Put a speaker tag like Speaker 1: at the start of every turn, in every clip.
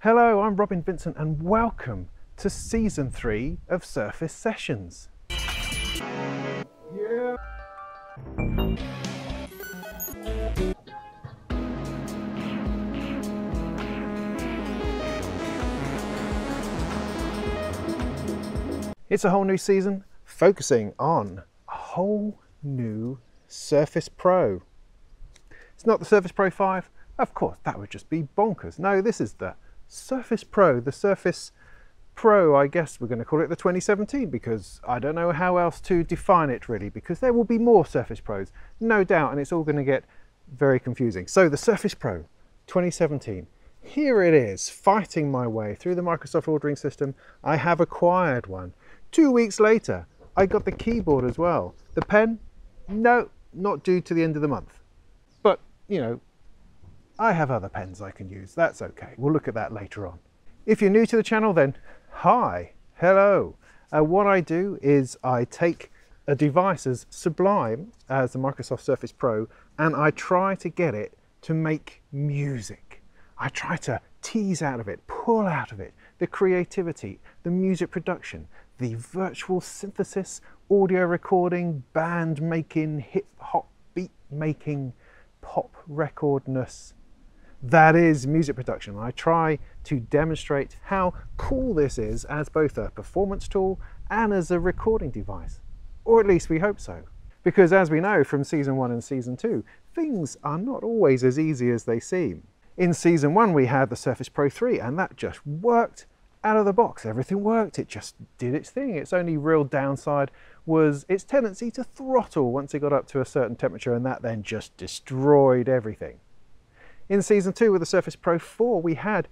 Speaker 1: Hello, I'm Robin Vincent and welcome to Season 3 of Surface Sessions. Yeah. It's a whole new season focusing on a whole new Surface Pro. It's not the Surface Pro 5, of course, that would just be bonkers. No, this is the Surface Pro, the Surface Pro, I guess we're going to call it the 2017 because I don't know how else to define it really, because there will be more Surface Pros, no doubt, and it's all going to get very confusing. So the Surface Pro 2017, here it is, fighting my way through the Microsoft ordering system. I have acquired one. 2 weeks later, I got the keyboard as well. The pen, no, not due to the end of the month. But, you know, I have other pens I can use, that's okay. We'll look at that later on. If you're new to the channel then, hi, hello. What I do is I take a device as sublime as the Microsoft Surface Pro and I try to get it to make music. I try to tease out of it, pull out of it, the creativity, the music production, the virtual synthesis, audio recording, band making, hip hop beat making, pop recordness. That is music production. I try to demonstrate how cool this is as both a performance tool and as a recording device. Or at least we hope so. Because as we know from Season 1 and Season 2, things are not always as easy as they seem. In Season 1 we had the Surface Pro 3 and that just worked out of the box. Everything worked, it just did its thing. Its only real downside was its tendency to throttle once it got up to a certain temperature, and that then just destroyed everything. In Season 2 with the Surface Pro 4 we had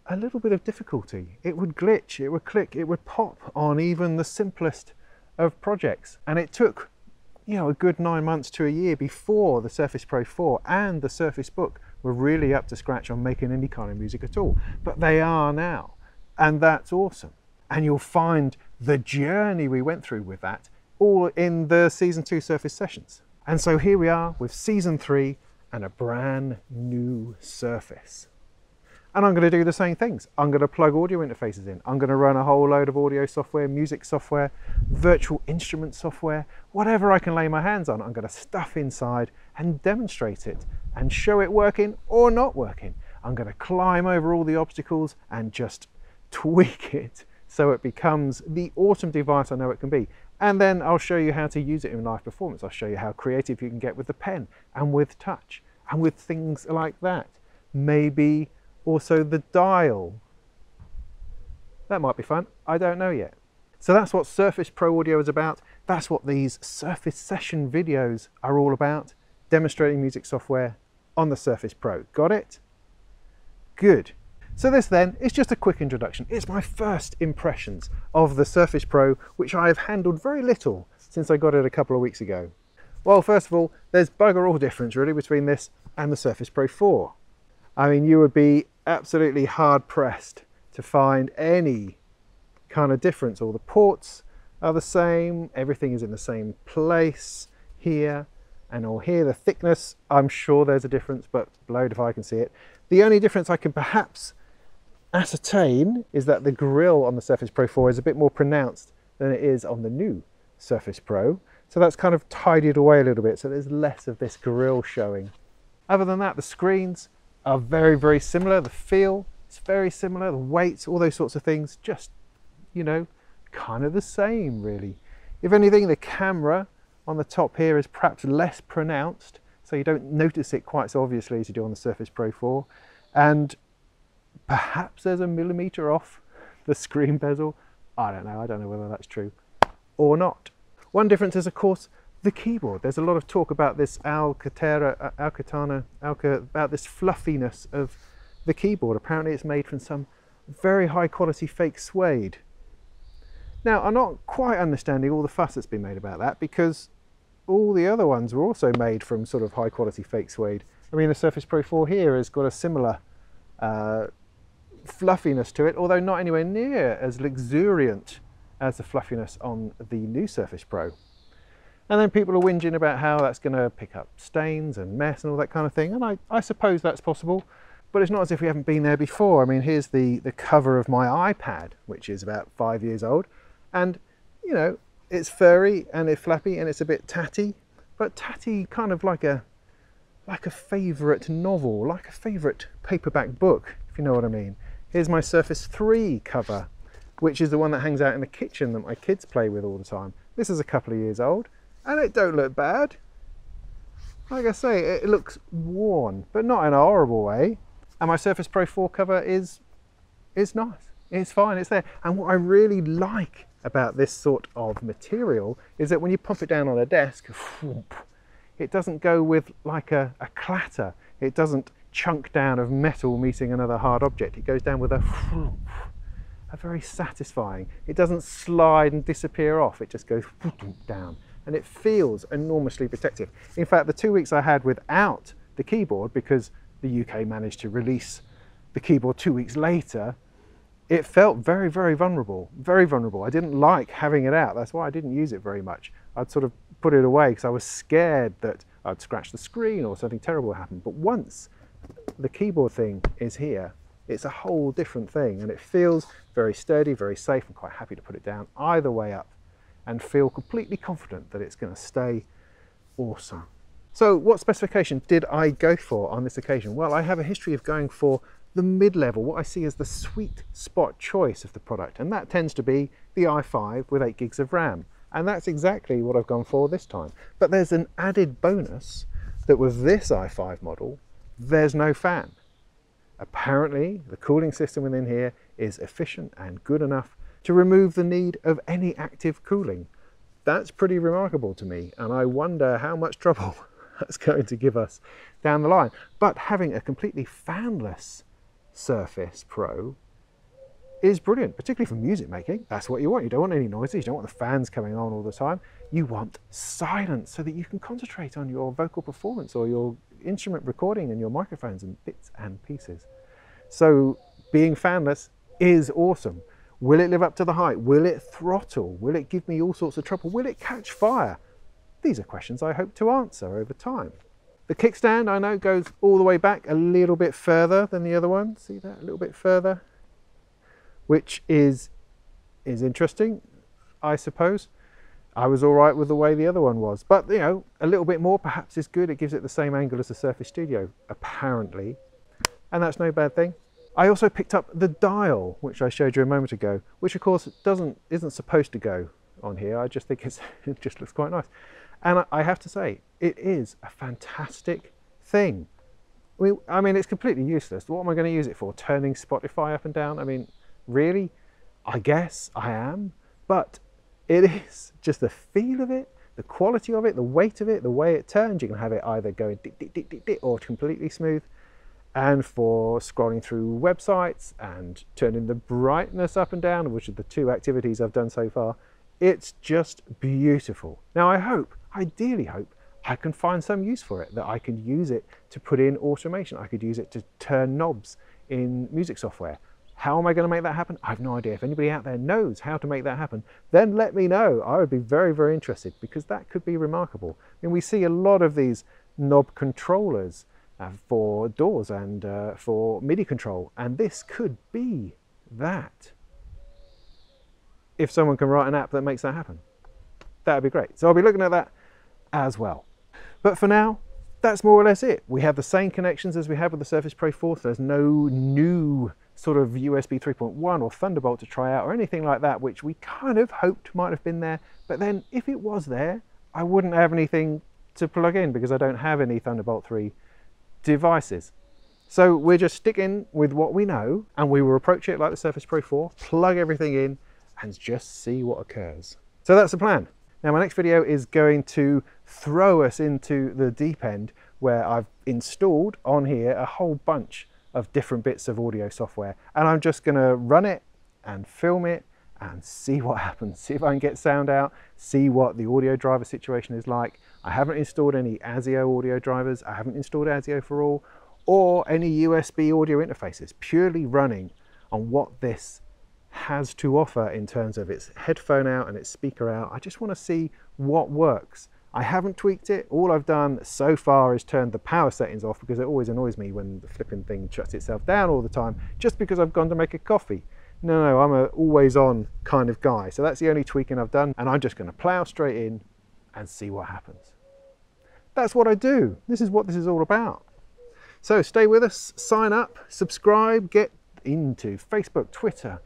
Speaker 1: a little bit of difficulty. It would glitch, it would click, it would pop on even the simplest of projects, and it took, you know, a good 9 months to a year before the Surface Pro 4 and the Surface Book were really up to scratch on making any kind of music at all. But they are now. And that's awesome. And you'll find the journey we went through with that all in the Season 2 Surface Sessions. And so here we are with Season 3 and a brand new Surface. And I'm going to do the same things. I'm going to plug audio interfaces in. I'm going to run a whole load of audio software, music software, virtual instrument software, whatever I can lay my hands on, I'm going to stuff inside and demonstrate it and show it working or not working. I'm going to climb over all the obstacles and just tweak it so it becomes the awesome device I know it can be. And then I'll show you how to use it in live performance. I'll show you how creative you can get with the pen and with touch and with things like that. Maybe also the dial. That might be fun, I don't know yet. So that's what Surface Pro Audio is about. That's what these Surface Session videos are all about. Demonstrating music software on the Surface Pro. Got it? Good. So this then is just a quick introduction. It's my first impressions of the Surface Pro, which I have handled very little since I got it a couple of weeks ago. Well, first of all, there's bugger all difference really between this and the Surface Pro 4. I mean, you would be absolutely hard pressed to find any kind of difference. All the ports are the same, everything is in the same place here and all here. The thickness, I'm sure there's a difference, but blowed if I can see it. The only difference I can perhaps ascertain is that the grille on the Surface Pro 4 is a bit more pronounced than it is on the new Surface Pro. So that's kind of tidied away a little bit, so there's less of this grille showing. Other than that, the screens are very, very similar. The feel is very similar. The weight, all those sorts of things, just, you know, kind of the same really. If anything, the camera on the top here is perhaps less pronounced, so you don't notice it quite so obviously as you do on the Surface Pro 4. And perhaps there's a millimeter off the screen bezel. I don't know whether that's true or not. One difference is, of course, the keyboard. There's a lot of talk about this about this fluffiness of the keyboard. Apparently it's made from some very high quality fake suede. Now, I'm not quite understanding all the fuss that's been made about that, because all the other ones were also made from sort of high quality fake suede. I mean, the Surface Pro 4 here has got a similar fluffiness to it, although not anywhere near as luxuriant as the fluffiness on the new Surface Pro. And then people are whinging about how that's going to pick up stains and mess and all that kind of thing, and I suppose that's possible, but it's not as if we haven't been there before. I mean, here's the cover of my iPad, which is about 5 years old, and you know, it's furry and it's flappy and it's a bit tatty, but tatty kind of like a favourite novel, like a favourite paperback book, if you know what I mean. Here's my Surface 3 cover, which is the one that hangs out in the kitchen that my kids play with all the time. This is a couple of years old, and it don't look bad. Like I say, it looks worn, but not in a horrible way. And my Surface Pro 4 cover is nice. It's fine, it's there. And what I really like about this sort of material is that when you pop it down on a desk, it doesn't go with like a clatter. It doesn't chunk down of metal meeting another hard object. It goes down with a very satisfying. It doesn't slide and disappear off. It just goes down, and it feels enormously protective. In fact, the 2 weeks I had without the keyboard, because the UK managed to release the keyboard 2 weeks later, it felt very, very vulnerable, very vulnerable. I didn't like having it out. That's why I didn't use it very much. I'd sort of put it away because I was scared that I'd scratch the screen or something terrible happened. But once the keyboard thing is here, it's a whole different thing, and it feels very sturdy, very safe. I'm quite happy to put it down either way up and feel completely confident that it's going to stay awesome. So what specification did I go for on this occasion? Well, I have a history of going for the mid-level, what I see as the sweet spot choice of the product, and that tends to be the i5 with 8 gigs of RAM, and that's exactly what I've gone for this time. But there's an added bonus that with this i5 model, there's no fan. Apparently, the cooling system within here is efficient and good enough to remove the need of any active cooling. That's pretty remarkable to me, and I wonder how much trouble that's going to give us down the line. But having a completely fanless Surface Pro is brilliant, particularly for music making. That's what you want. You don't want any noises, you don't want the fans coming on all the time. You want silence so that you can concentrate on your vocal performance or your instrument recording and your microphones and bits and pieces. So being fanless is awesome. Will it live up to the hype? Will it throttle? Will it give me all sorts of trouble? Will it catch fire? These are questions I hope to answer over time. The kickstand, I know, goes all the way back a little bit further than the other one. See that? A little bit further, which is interesting, I suppose. I was all right with the way the other one was, but you know, a little bit more perhaps is good. It gives it the same angle as the Surface Studio, apparently, and that's no bad thing. I also picked up the dial, which I showed you a moment ago, which of course isn't supposed to go on here. I just think it just looks quite nice. And I have to say, it is a fantastic thing. I mean, it's completely useless. What am I going to use it for? Turning Spotify up and down? I mean, really? I guess I am, but it is just the feel of it, the quality of it, the weight of it, the way it turns. You can have it either going dick, dick, dick, dick, dick, or completely smooth. And for scrolling through websites and turning the brightness up and down, which are the two activities I've done so far, it's just beautiful. Now I ideally hope, I can find some use for it, that I can use it to put in automation. I could use it to turn knobs in music software. How am I going to make that happen? I have no idea. If anybody out there knows how to make that happen, then let me know. I would be very, very interested, because that could be remarkable. I mean, we see a lot of these knob controllers for doors and for MIDI control, and this could be that. If someone can write an app that makes that happen, that would be great. So I'll be looking at that as well. But for now, that's more or less it. We have the same connections as we have with the Surface Pro 4. So there's no new sort of USB 3.1 or Thunderbolt to try out or anything like that, which we kind of hoped might have been there. But then if it was there, I wouldn't have anything to plug in because I don't have any Thunderbolt 3 devices. So we're just sticking with what we know, and we will approach it like the Surface Pro 4, plug everything in and just see what occurs. So that's the plan. Now my next video is going to throw us into the deep end, where I've installed on here a whole bunch of different bits of audio software, and I'm just going to run it and film it and see what happens, see if I can get sound out, see what the audio driver situation is like. I haven't installed any ASIO audio drivers, I haven't installed ASIO for all, or any USB audio interfaces, purely running on what this has to offer in terms of its headphone out and its speaker out. I just want to see what works I haven't tweaked it. All I've done so far is turned the power settings off, because it always annoys me when the flipping thing shuts itself down all the time just because I've gone to make a coffee. No, I'm a always on kind of guy. So that's the only tweaking I've done, and I'm just going to plow straight in and see what happens. That's what I do. This is what this is all about. So stay with us, sign up, subscribe, get into Facebook, Twitter,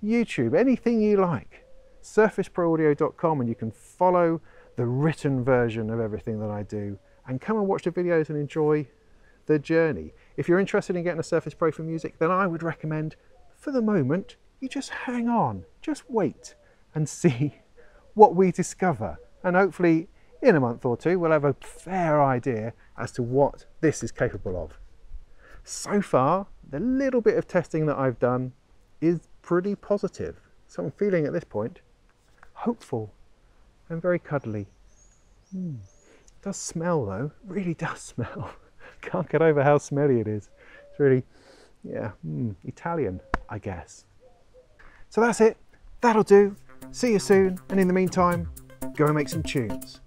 Speaker 1: YouTube, anything you like. surfaceproaudio.com, and you can follow the written version of everything that I do, and come and watch the videos and enjoy the journey. If you're interested in getting a Surface Pro for music, then I would recommend, for the moment, you just hang on, just wait and see what we discover. And hopefully in a month or two, we'll have a fair idea as to what this is capable of. So far, the little bit of testing that I've done is pretty positive. So I'm feeling at this point hopeful and very cuddly. It does smell though, it really does smell. Can't get over how smelly it is. It's really, yeah, Italian, I guess. So that's it, that'll do. See you soon, and in the meantime, go and make some tunes.